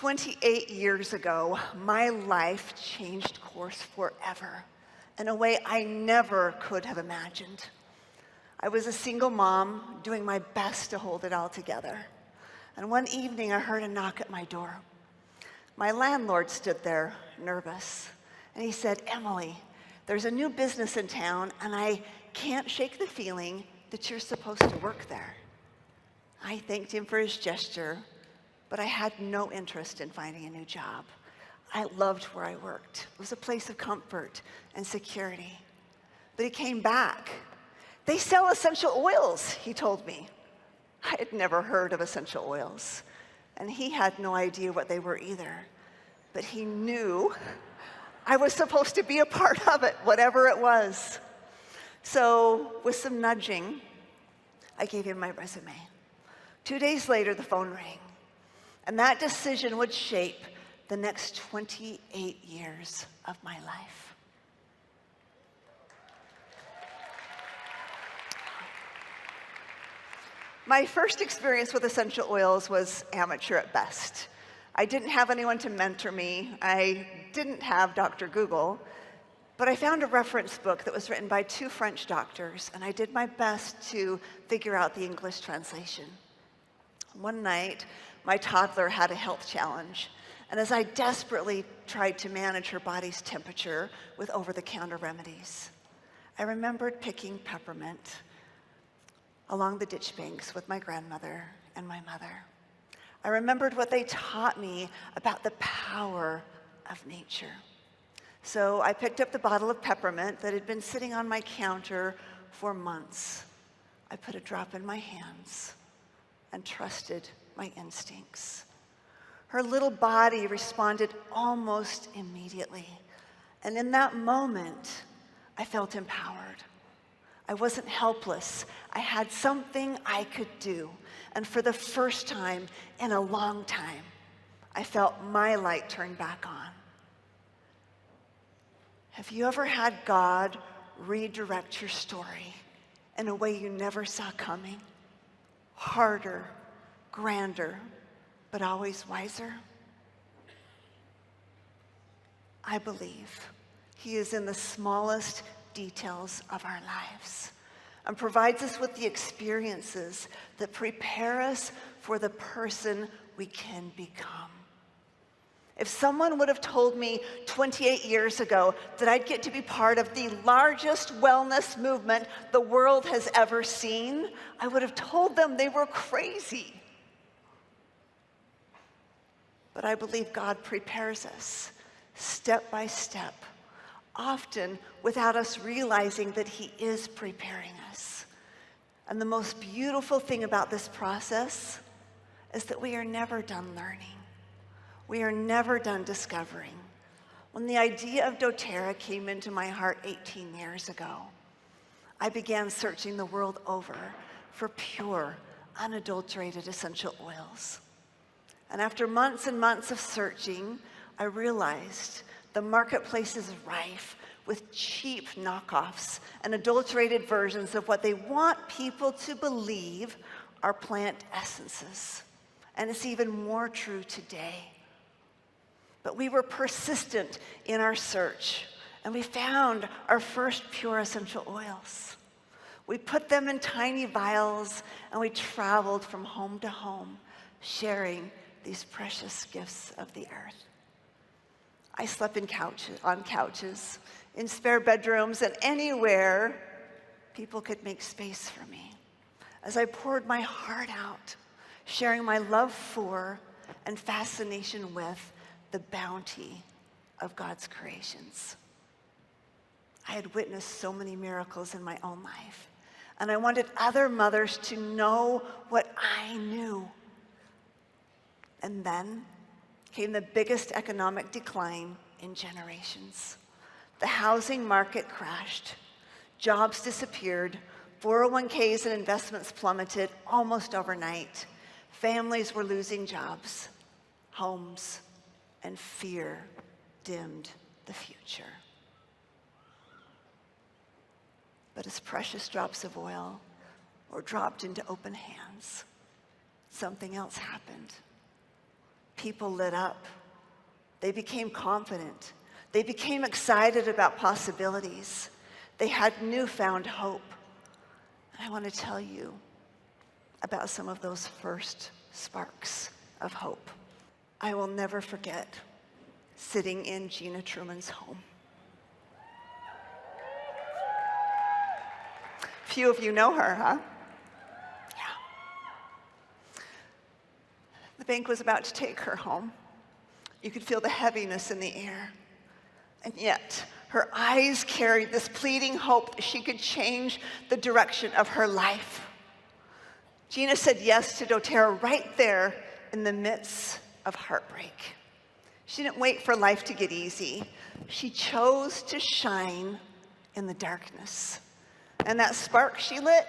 28 years ago, my life changed course forever in a way I never could have imagined. I was a single mom doing my best to hold it all together. And one evening I heard a knock at my door. My landlord stood there, nervous, and he said, "Emily, there's a new business in town and I can't shake the feeling that you're supposed to work there." I thanked him for his gesture, but I had no interest in finding a new job. I loved where I worked. It was a place of comfort and security. But he came back. "They sell essential oils," he told me. I had never heard of essential oils, and he had no idea what they were either. But he knew I was supposed to be a part of it, whatever it was. So with some nudging, I gave him my resume. 2 days later, the phone rang. And that decision would shape the next 28 years of my life. My first experience with essential oils was amateur at best. I didn't have anyone to mentor me. I didn't have Dr. Google. But I found a reference book that was written by 2 French doctors, and I did my best to figure out the English translation. One night, my toddler had a health challenge, and as I desperately tried to manage her body's temperature with over-the-counter remedies, I remembered picking peppermint along the ditch banks with my grandmother and my mother. I remembered what they taught me about the power of nature. So I picked up the bottle of peppermint that had been sitting on my counter for months. I put a drop in my hands and trusted my instincts. Her little body responded almost immediately. And in that moment, I felt empowered. I wasn't helpless. I had something I could do. And for the first time in a long time, I felt my light turn back on. Have you ever had God redirect your story in a way you never saw coming? Harder, grander, but always wiser? I believe He is in the smallest details of our lives and provides us with the experiences that prepare us for the person we can become. If someone would have told me 28 years ago that I'd get to be part of the largest wellness movement the world has ever seen, I would have told them they were crazy. But I believe God prepares us step by step, often without us realizing that He is preparing us. And the most beautiful thing about this process is that we are never done learning. We are never done discovering. When the idea of doTERRA came into my heart 18 years ago, I began searching the world over for pure, unadulterated essential oils. And after months and months of searching, I realized the marketplace is rife with cheap knockoffs and adulterated versions of what they want people to believe are plant essences. And it's even more true today. But we were persistent in our search, and we found our first pure essential oils. We put them in tiny vials, and we traveled from home to home, sharing these precious gifts of the earth. I slept on couches, in spare bedrooms, and anywhere people could make space for me, as I poured my heart out, sharing my love for and fascination with the bounty of God's creations. I had witnessed so many miracles in my own life, and I wanted other mothers to know what I knew. And then came the biggest economic decline in generations. The housing market crashed, jobs disappeared, 401ks and investments plummeted almost overnight. Families were losing jobs, homes, and fear dimmed the future. But as precious drops of oil were dropped into open hands, something else happened. people lit up. They became confident. They became excited about possibilities. They had newfound hope. And I want to tell you about some of those first sparks of hope. I will never forget sitting in Gina Truman's home. Few of you know her, huh? Yeah. The bank was about to take her home. You could feel the heaviness in the air. And yet, her eyes carried this pleading hope that she could change the direction of her life. Gina said yes to doTERRA right there in the midst of heartbreak. She didn't wait for life to get easy. She chose to shine in the darkness. And that spark she lit,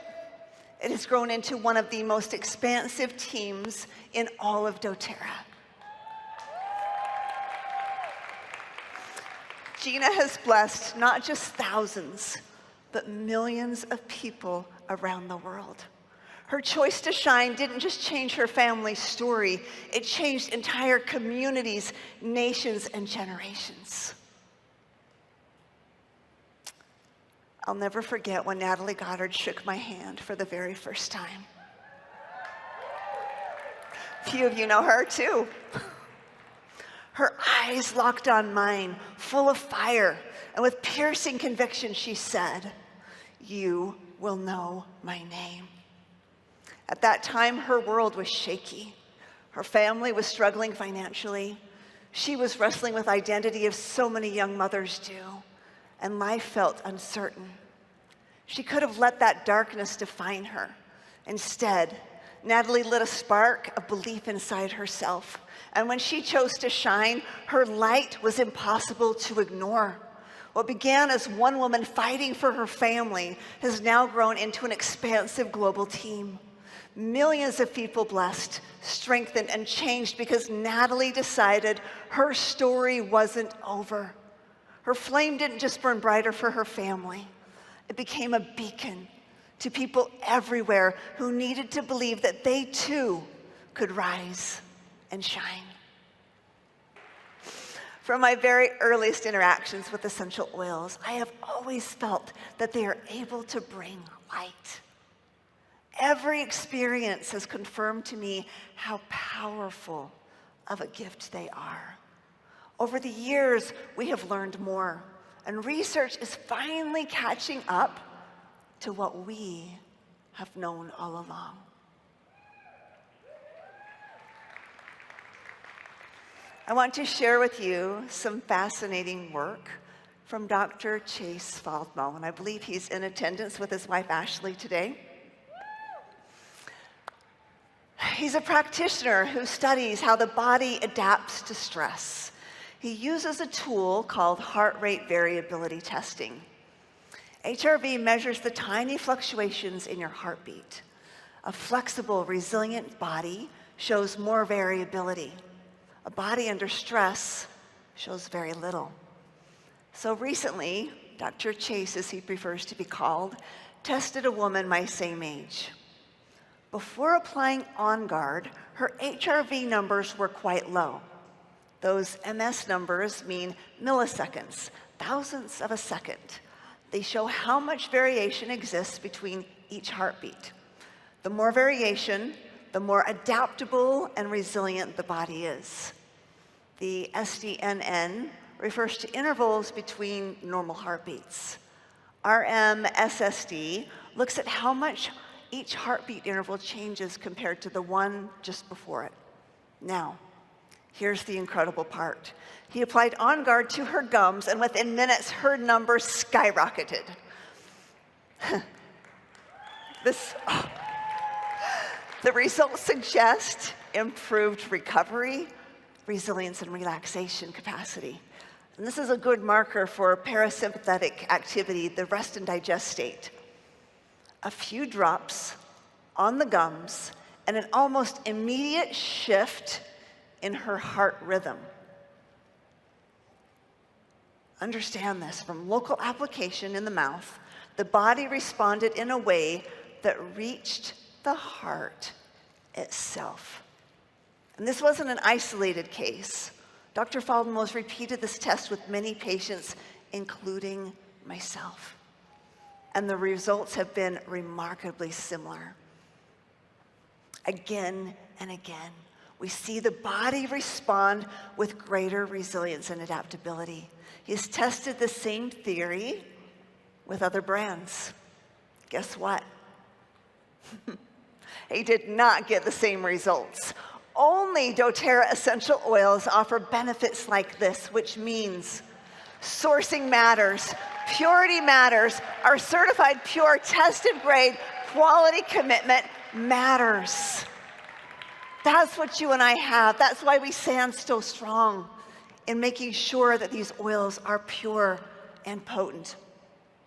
it has grown into one of the most expansive teams in all of doTERRA. Gina has blessed not just thousands, but millions of people around the world. Her choice to shine didn't just change her family's story, it changed entire communities, nations, and generations. I'll never forget when Natalie Goddard shook my hand for the very first time. Few of you know her too. Her eyes locked on mine, full of fire, and with piercing conviction she said, "You will know my name." At that time, her world was shaky. Her family was struggling financially. She was wrestling with identity as so many young mothers do, and life felt uncertain. She could have let that darkness define her. Instead, Natalie lit a spark of belief inside herself. And when she chose to shine, her light was impossible to ignore. What began as one woman fighting for her family has now grown into an expansive global team. Millions of people blessed, strengthened, and changed because Natalie decided her story wasn't over. Her flame didn't just burn brighter for her family. It became a beacon to people everywhere who needed to believe that they too could rise and shine. From my very earliest interactions with essential oils, I have always felt that they are able to bring light. Every experience has confirmed to me how powerful of a gift they are. Over the years, we have learned more, and research is finally catching up to what we have known all along. I want to share with you some fascinating work from Dr. Chase Faldmo, and I believe he's in attendance with his wife Ashley today. He's a practitioner who studies how the body adapts to stress. He uses a tool called heart rate variability testing. HRV measures the tiny fluctuations in your heartbeat. A flexible, resilient body shows more variability. A body under stress shows very little. So recently, Dr. Chase, as he prefers to be called, tested a woman my same age. Before applying On Guard, her HRV numbers were quite low. Those MS numbers mean milliseconds, thousandths of a second. They show how much variation exists between each heartbeat. The more variation, the more adaptable and resilient the body is. The SDNN refers to intervals between normal heartbeats. RMSSD looks at how much each heartbeat interval changes compared to the one just before it. Now, here's the incredible part. He applied On Guard to her gums, and within minutes, her numbers skyrocketed. The results suggest improved recovery, resilience, and relaxation capacity. And this is a good marker for parasympathetic activity, the rest and digest state. A few drops on the gums and an almost immediate shift in her heart rhythm. Understand this, from local application in the mouth, the body responded in a way that reached the heart itself. And this wasn't an isolated case. Dr. Faldenmoes repeated this test with many patients, including myself. And the results have been remarkably similar. Again and again, we see the body respond with greater resilience and adaptability. He's tested the same theory with other brands. Guess what? He did not get the same results. Only doTERRA essential oils offer benefits like this, which means sourcing matters, purity matters, our certified pure, tested grade, quality commitment matters. That's what you and I have. That's why we stand so strong in making sure that these oils are pure and potent.